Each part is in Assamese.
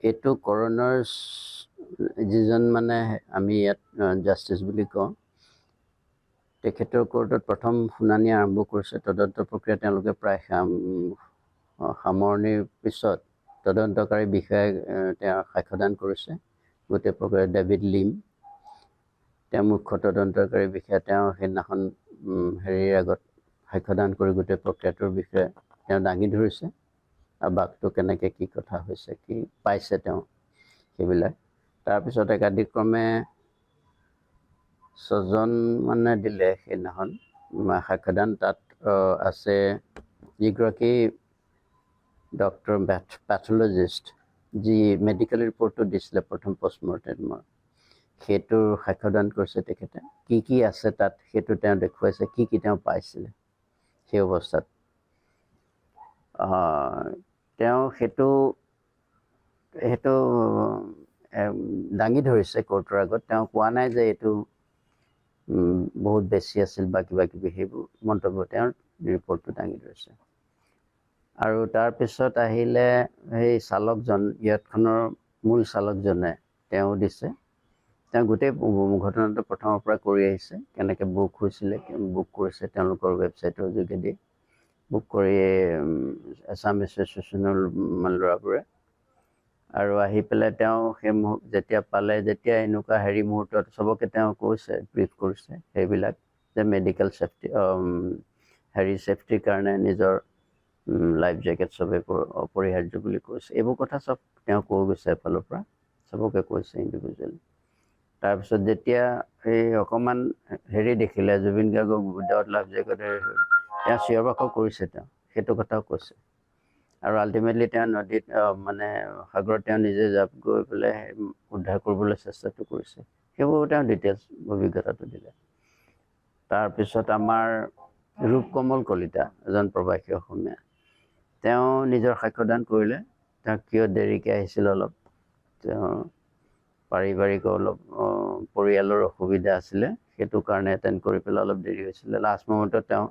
এইটো কৰোনাৰ যিজন মানে আমি ইয়াত জাষ্টিছ বুলি কওঁ, তেখেতৰ কোৰ্টত প্ৰথম শুনানি আৰম্ভ কৰিছে। তদন্ত প্ৰক্ৰিয়া তেওঁলোকে প্ৰায় সামৰণিৰ পিছত তদন্তকাৰী বিষয়াই তেওঁ সাক্ষ্যদান কৰিছে। গোটেই প্ৰক্ৰিয়া ডেভিড লিম, তেওঁ মুখ্য তদন্তকাৰী বিষয়া, তেওঁ সেইদিনাখন হেৰিৰ আগত সাক্ষ্যদান কৰি গোটেই প্ৰক্ৰিয়াটোৰ বিষয়ে তেওঁ দাঙি ধৰিছে। আৰু বাঘটো কেনেকৈ কি কথা হৈছে, কি পাইছে তেওঁ সেইবিলাক। তাৰপিছত একাদিক্ৰমে 6জন মানে দিলে সেইদিনাখন সাক্ষ্যদান। তাত আছে যিগৰাকী ডক্টৰ পেথলজিষ্ট, যি মেডিকেল ৰিপৰ্টটো দিছিলে প্ৰথম পষ্টমৰ্টেমৰ, সেইটোৰ সাক্ষ্যদান কৰিছে তেখেতে। কি আছে তাত সেইটো তেওঁ দেখুৱাইছে, কি তেওঁ পাইছিলে সেই অৱস্থাত। তেওঁ সেইটো দাঙি ধৰিছে কোৰ্টৰ আগত। তেওঁ কোৱা নাই যে এইটো বহুত বেছি আছিল বা কিবা কিবি, সেইবোৰ মন্তব্য তেওঁৰ ৰিপৰ্টটো দাঙি ধৰিছে। আৰু তাৰপিছত আহিলে সেই চালকজন, ইয়াতখনৰ মূল চালকজনে তেওঁ দিছে। তেওঁ গোটেই ঘটনাটো প্ৰথমৰ পৰা কৰি আহিছে, কেনেকৈ বুক হৈছিলে, বুক কৰিছে তেওঁলোকৰ ৱেবছাইটৰ যোগেদি, বুক কৰি এছাম এছ'চিয়েশ্যনৰ ল'ৰাবোৰে। আৰু আহি পেলাই তেওঁ সেই যেতিয়া পালে, যেতিয়া এনেকুৱা মুহূৰ্তত চবকে তেওঁ কৈছে, ব্ৰিফ কৰিছে সেইবিলাক, যে মেডিকেল ছেফটিৰ কাৰণে নিজৰ লাইফ জেকেট চবেই অপৰিহাৰ্য বুলি কৈছে। এইবোৰ কথা চব তেওঁ কৈ গৈছে এফালৰ পৰা, চবকে কৈছে ইণ্ডিভিজুৱেলি। তাৰপিছত যেতিয়া সেই অকণমান দেখিলে জুবিন গাৰ্গক উইদাউট লাইফ জেকেট, তেওঁ চিঞৰ বাখৰ কৰিছে, তেওঁ সেইটো কথাও কৈছে। আৰু আল্টিমেটলি তেওঁ নদীত মানে সাগৰত তেওঁ নিজে জাপ গৈ পেলাই উদ্ধাৰ কৰিবলৈ চেষ্টাটো কৰিছে। সেইবোৰ তেওঁ ডিটেইলছ অভিজ্ঞতাটো দিলে। তাৰপিছত আমাৰ ৰূপকমল কলিতা, এজন প্ৰৱাসী অসমীয়া, তেওঁ নিজৰ সাক্ষ্যদান কৰিলে। তেওঁ কিয় দেৰিকৈ আহিছিল, অলপ তেওঁ পাৰিবাৰিক অলপ পৰিয়ালৰ অসুবিধা আছিলে, সেইটো কাৰণে এটেণ্ড কৰি পেলাই অলপ দেৰি হৈছিলে। লাষ্ট মমেণ্টত তেওঁ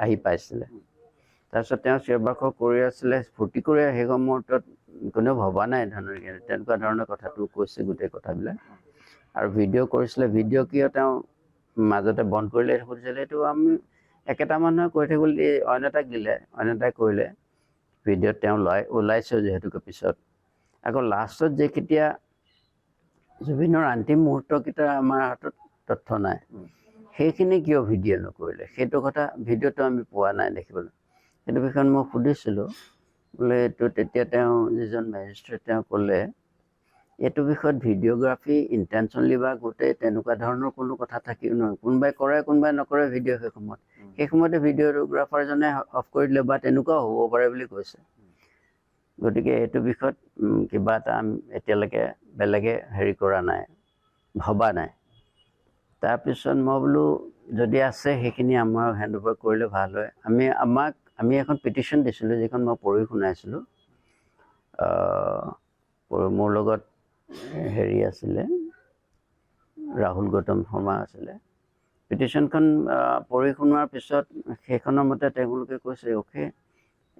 আহি পাইছিলে। তাৰপিছত তেওঁ চিঞৰ বাখৰ কৰি আছিলে, ফূৰ্তি কৰি, সেই মুহূৰ্তত কোনেও ভবা নাই তেনেকুৱা ধৰণৰ কথাটো কৈছে গোটেই কথাবিলাক। আৰু ভিডিঅ' কৰিছিলে, ভিডিঅ' কিয় তেওঁ মাজতে বন্ধ কৰিলে সুধিছিলে। এইটো আমি একেটা মানুহে কৈ থাকিব, অইন এটাক দিলে, অইন এটাই কৰিলে। ভিডিঅ'ত তেওঁ ওলাইছে যিহেতুকে পিছত। আকৌ লাষ্টত যে কেতিয়া জুবিনৰ অন্তিম মুহূৰ্তকেইটা আমাৰ হাতত তথ্য নাই, সেইখিনি কিয় ভিডিঅ' নকৰিলে, সেইটো কথা ভিডিঅ'টো আমি পোৱা নাই দেখিবলৈ। সেইটো বিষয়ত মই সুধিছিলোঁ, বোলে এইটো তেতিয়া তেওঁ যিজন মেজিষ্ট্ৰেট তেওঁ ক'লে, এইটো বিষয়ত ভিডিঅ'গ্ৰাফী ইণ্টেনশ্যনলি বা গোটেই তেনেকুৱা ধৰণৰ কোনো কথা থাকিব নহয়। কোনোবাই কৰে, কোনোবাই নকৰে ভিডিঅ' সেই সময়তে ভিডিঅ'গ্ৰাফাৰজনে অফ কৰি দিলে বা তেনেকুৱাও হ'ব পাৰে বুলি কৈছে। গতিকে এইটো বিষয়ত কিবা এটা এতিয়ালৈকে বেলেগে কৰা নাই, ভবা নাই। তাৰপিছত মই বোলো যদি আছে সেইখিনি আমাৰ হেণ্ডঅভাৰ কৰিলে ভাল হয়। আমি এখন পিটিশ্যন দিছিলোঁ, যিখন মই পঢ়ি শুনাইছিলোঁ। মোৰ লগত আছিলে, ৰাহুল গৌতম শৰ্মা আছিলে। পিটিশ্যনখন পঢ়ি শুনোৱাৰ পিছত সেইখনৰ মতে তেওঁলোকে কৈছে, অ'কে,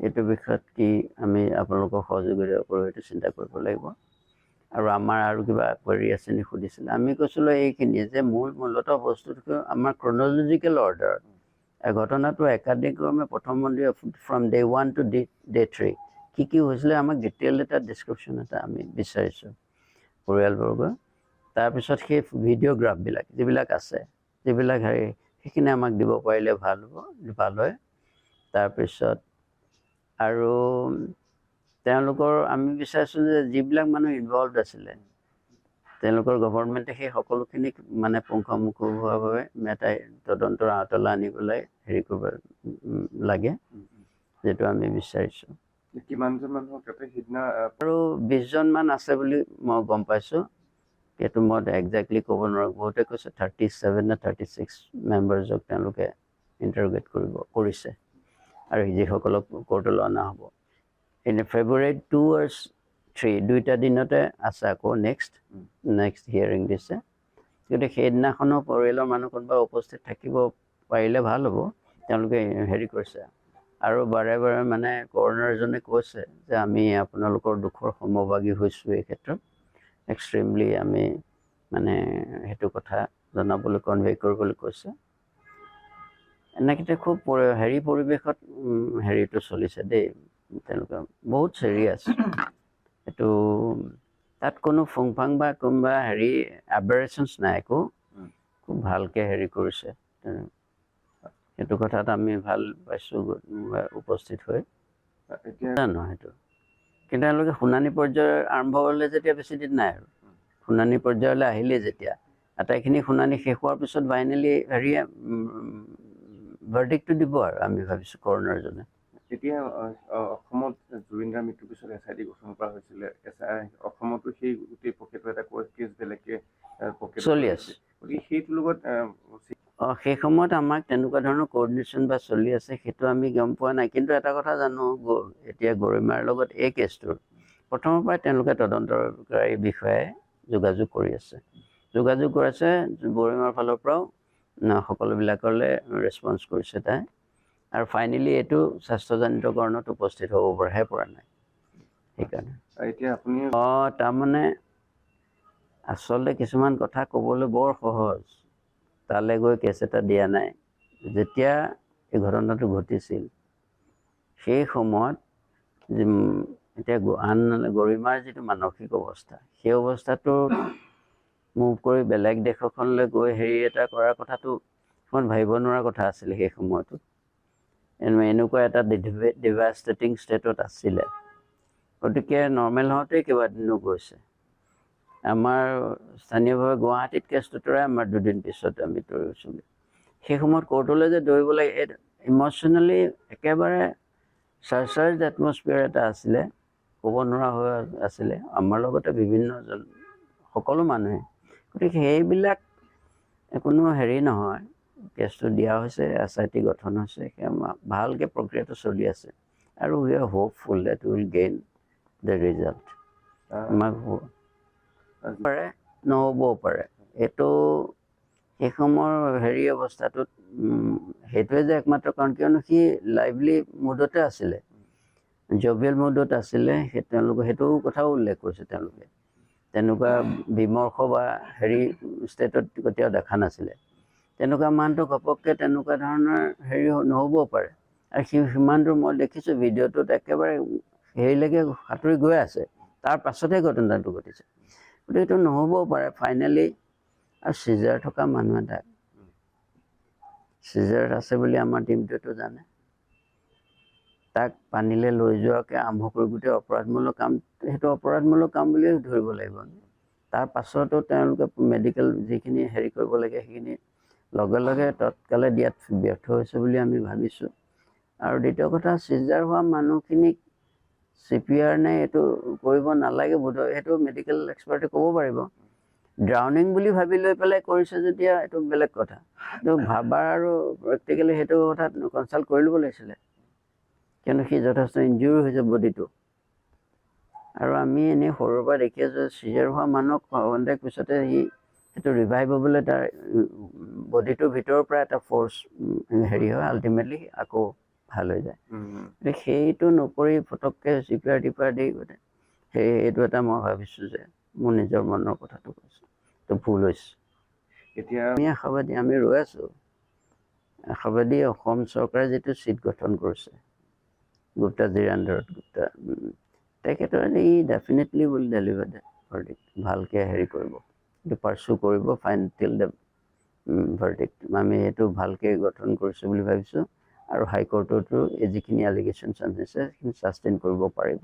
এইটো বিষয়ত কি আমি আপোনালোকৰ সহযোগিতা কৰোঁ, সেইটো চিন্তা কৰিব লাগিব। আৰু আমাৰ আৰু কিবা কোৱাৰি আছে নেকি সুধিছিলে। আমি কৈছিলোঁ এইখিনিয়ে, যে মূলতঃ বস্তুটো আমাৰ ক্ৰনলজিকেল অৰ্ডাৰ। ঘটনাটো একাদিক্ৰমে প্ৰথম ফ্ৰম ডে 1 to ডে 3 কি হৈছিলে, আমাক ডিটেইল এটা ডিছক্ৰিপশ্যন এটা আমি বিচাৰিছোঁ পৰিয়ালবৰ্গ। তাৰপিছত সেই ভিডিঅ'গ্ৰাফবিলাক যিবিলাক আছে, যিবিলাক সেইখিনি আমাক দিব পাৰিলে ভাল হয়। তাৰপিছত আৰু তেওঁলোকৰ আমি বিচাৰিছোঁ যে যিবিলাক মানুহ ইনভলভ আছিলে, তেওঁলোকৰ গভৰ্ণমেণ্টে সেই সকলোখিনিক মানে পুংখানুপুংখভাৱে মেটাই তদন্তৰ আঁতৰলৈ আনি পেলাই কৰিব লাগে, যিটো আমি বিচাৰিছোঁ। কিমানজন মানুহক সিদিনা আৰু 20জন মান আছে বুলি মই গম পাইছোঁ। সেইটো মই একজেক্টলি ক'ব নোৱাৰোঁ। বহুতে কৈছে 37 নে 36 মেম্বাৰ্ছক তেওঁলোকে ইণ্টাৰোগেট কৰিছে, আৰু যিসকলক কোৰ্টলৈ অনা হ'ব। এনে February 2 আৰু 3 দুইটা দিনতে আছে। আকৌ নেক্সট হিয়াৰিং দিছে। গতিকে সেইদিনাখনো পৰিয়ালৰ মানুহ কোনোবা উপস্থিত থাকিব পাৰিলে ভাল হ'ব। তেওঁলোকে কৰিছে। আৰু বাৰে বাৰে মানে কৰণাৰজনে কৈছে যে আমি আপোনালোকৰ দুখৰ সমভাগী হৈছোঁ এই ক্ষেত্ৰত এক্সট্ৰিমলি আমি মানে সেইটো কথা জনাবলৈ কনভে কৰিবলৈ কৈছে এনেকৈ খুব হেৰি পৰিৱেশত হেৰিটো চলিছে দেই তেওঁলোকে বহুত চিৰিয়াছ এইটো তাত কোনো ফুংফাং বা কোনোবা হেৰি এবাৰেশ্যনছ নাই একো খুব ভালকৈ হেৰি কৰিছে সেইটো কথাত আমি ভাল পাইছোঁ উপস্থিত হৈ এতিয়া জানো সেইটো কিন্তু তেওঁলোকে শুনানি পৰ্যায় আৰম্ভ হ'লে যেতিয়া বেছি দিন নাই আৰু শুনানি পৰ্যায়লৈ আহিলে যেতিয়া আটাইখিনি শুনানি শেষ হোৱাৰ পিছত ফাইনেলি হেৰিয়ে ভাৰ্ডিক্টটো দিব আৰু আমি ভাবিছোঁ কৰণাৰজনে এতিয়া অসমত জুবিনদাৰ মৃত্যুৰ পিছত SIT গঠন কৰা হৈছিলে অসমতো সেই গোটেই পকেটৰ এটা কেছ বেলেগকে চলি আছে গতিকে সেইটোৰ লগত সেই সময়ত আমাক তেনেকুৱা ধৰণৰ কোঅৰ্ডিনেশ্যন বা চলি আছে সেইটো আমি গম পোৱা নাই কিন্তু এটা কথা জানো এতিয়া গৰিমাৰ লগত এই কেছটোৰ প্ৰথমৰ পৰাই তেওঁলোকে তদন্তকাৰী বিষয়াই যোগাযোগ কৰি আছে যোগাযোগ কৰিছে গৰিমাৰ ফালৰ পৰাও সকলোবিলাকলৈ ৰেছপন্স কৰিছে তাই আৰু ফাইনেলি এইটো স্বাস্থ্যজনিত কাৰণত উপস্থিত হ'ব পৰাহে পৰা নাই সেইকাৰণে এতিয়া আপুনি তাৰমানে আচলতে কিছুমান কথা ক'বলৈ বৰ সহজ তালৈ গৈ কেছ এটা দিয়া নাই যেতিয়া এই ঘটনাটো ঘটিছিল সেই সময়ত এতিয়া গৰিমাৰ যিটো মানসিক অৱস্থা সেই অৱস্থাটো মুভ কৰি বেলেগ দেশ এখনলৈ গৈ হেৰি এটা কৰাৰ কথাটো ইমান ভাবিব নোৱাৰা কথা আছিলে সেই সময়টোত এনেকুৱা এটা ডিভাষ্টেটিং ষ্টেটত আছিলে গতিকে নৰ্মেল হওঁতেই কেইবাদিনো গৈছে আমাৰ স্থানীয়ভাৱে গুৱাহাটীত কেছটো তৰাই আমাৰ দুদিন পিছত আমি দৌৰিছোগৈ সেই সময়ত কোৰ্টলৈ যে দৌৰিব লাগে ইম'চনেলি একেবাৰে চাৰ্চাৰ্জ এটমস্ফিয়াৰ এটা আছিলে ক'ব নোৱাৰা হৈ আছিলে আমাৰ লগতে বিভিন্নজন সকলো মানুহে গতিকে সেইবিলাক কোনো হেৰি নহয় কেছটো দিয়া হৈছে SIT গঠন হৈছে ভালকৈ প্ৰক্ৰিয়াটো চলি আছে আৰু we are hopeful that will gain the result আমাক পাৰে নহ'বও পাৰে এইটো সেই সময়ৰ হেৰি অৱস্থাটোত সেইটোৱে যে একমাত্ৰ কাৰণ কিয়নো সি লাইভলি মুডতে আছিলে জভিয়েল মুডত আছিলে তেওঁলোকে সেইটো কথাও উল্লেখ কৰিছে তেওঁলোকে তেনেকুৱা বিমৰ্ষ বা হেৰি ষ্টেটত কেতিয়াও দেখা নাছিলে তেনেকুৱা মানুহটো ঘপককৈ তেনেকুৱা ধৰণৰ হেৰি নহ'বও পাৰে আৰু সিমান দূৰ মই দেখিছোঁ ভিডিঅ'টোত একেবাৰে হেৰিলৈকে সাঁতুৰি গৈ আছে তাৰ পাছতহে ঘটনাটো ঘটিছে গতিকে এইটো নহ'বও পাৰে ফাইনেলি আৰু চিজাৰ থকা মানুহ এটা চিজাৰ আছে বুলি আমাৰ টিমটোৱেতো জানে তাক পানীলৈ লৈ যোৱাকৈ আৰম্ভ কৰি গোটেই অপৰাধমূলক কাম সেইটো অপৰাধমূলক কাম বুলিয়ে ধৰিব লাগিব তাৰ পাছতো তেওঁলোকে মেডিকেল যিখিনি হেৰি কৰিব লাগে সেইখিনি লগে লগে তৎকালে দিয়াত ব্যৰ্থ হৈছে বুলি আমি ভাবিছোঁ আৰু দ্বিতীয় কথা চিজাৰ হোৱা মানুহখিনিক CPR নে এইটো কৰিব নালাগে বোধহয় সেইটো মেডিকেল এক্সপাৰ্টে ক'ব পাৰিব ড্ৰাউনিং বুলি ভাবি লৈ পেলাই কৰিছে যেতিয়া এইটো বেলেগ কথা কিন্তু ভাবাৰ আৰু প্ৰেক্টিকেলি সেইটো কথাত কনচাল্ট কৰি ল'ব লাগিছিলে কিয়নো সি যথেষ্ট ইনজুৰি হৈছে বডিটো আৰু আমি এনেই সৰুৰ পৰা দেখি আছোঁ চিজাৰ হোৱা মানুহক খন্তেক পিছতে সি সেইটো ৰিভাইভ হ'বলৈ তাৰ বডিটোৰ ভিতৰৰ পৰা এটা ফ'ৰ্চ হেৰি হয় আল্টিমেটলি আকৌ ভাল হৈ যায় সেইটো নকৰি ফটককৈ CPR টিপাৰ দি এইটো এটা মই ভাবিছোঁ যে মোৰ নিজৰ মনৰ কথাটো কৈছোঁ এইটো ভুল হৈছে এতিয়া আমি আশাবাদী আমি ৰৈ আছোঁ আশাবাদী অসম চৰকাৰে যিটো চিট গঠন কৰিছে গুপ্তাজীৰ আণ্ডাৰত তেখেতৰ ই ডেফিনেটলি উইল ডেলিভাৰ দ্য ভাৰ্ডিক্ট ভালকৈ হেৰি কৰিব এইটো পাৰ্চু কৰিব ফাইন টিল দ্য ভাৰ্ডিক্ট আমি সেইটো ভালকৈ গঠন কৰিছোঁ বুলি ভাবিছোঁ আৰু হাইকোৰ্টতো যিখিনি এলিগেশ্যনছ আনিছে সেইখিনি ছাষ্টেইন কৰিব পাৰিব